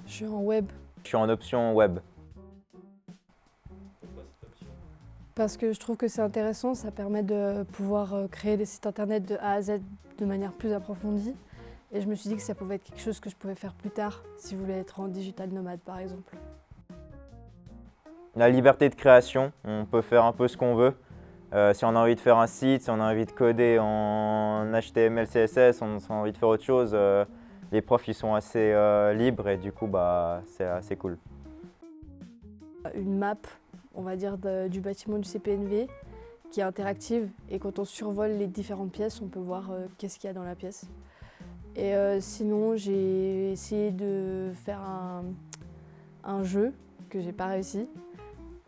Je suis en web Je suis en option web. parce que je trouve que c'est intéressant, ça permet de pouvoir créer des sites internet de A à Z de manière plus approfondie. Et je me suis dit que ça pouvait être quelque chose que je pouvais faire plus tard, si je voulais être en digital nomade par exemple. La liberté de création, on peut faire un peu ce qu'on veut. Si on a envie de faire un site, si on a envie de coder en HTML, CSS, on a envie de faire autre chose, les profs ils sont assez libres et du coup bah, c'est assez cool. Une map, on va dire, du bâtiment du CPNV qui est interactive et quand on survole les différentes pièces, on peut voir qu'est-ce qu'il y a dans la pièce. Et sinon, j'ai essayé de faire un jeu que j'ai pas réussi.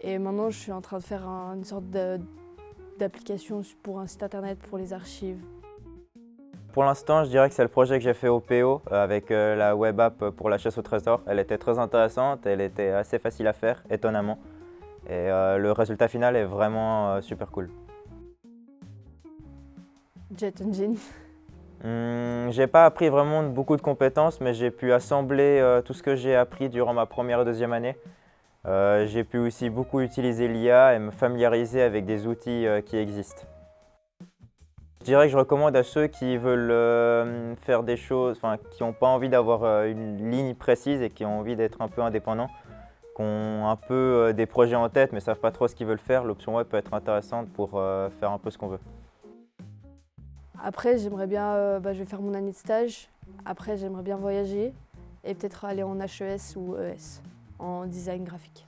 Et maintenant, je suis en train de faire une sorte d'application pour un site internet pour les archives. Pour l'instant, je dirais que c'est le projet que j'ai fait au PO avec la web app pour la chasse au trésor. Elle était très intéressante, elle était assez facile à faire, étonnamment. Et le résultat final est vraiment super cool. Jet Engine. J'ai pas appris vraiment beaucoup de compétences, mais j'ai pu assembler tout ce que j'ai appris durant ma première et deuxième année. J'ai pu aussi beaucoup utiliser l'IA et me familiariser avec des outils qui existent. Je dirais que je recommande à ceux qui veulent faire des choses, enfin, qui n'ont pas envie d'avoir une ligne précise et qui ont envie d'être un peu indépendants, qui ont un peu des projets en tête mais ne savent pas trop ce qu'ils veulent faire. L'option web peut être intéressante pour faire un peu ce qu'on veut. Après, j'aimerais bien, je vais faire mon année de stage. Après, j'aimerais bien voyager et peut-être aller en HES ou ES, en design graphique.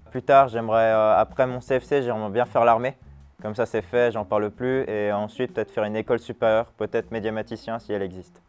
Plus tard, j'aimerais, après mon CFC, j'aimerais bien faire l'armée. Comme ça c'est fait, j'en parle plus. Et ensuite peut-être faire une école supérieure, peut-être médiaticien si elle existe.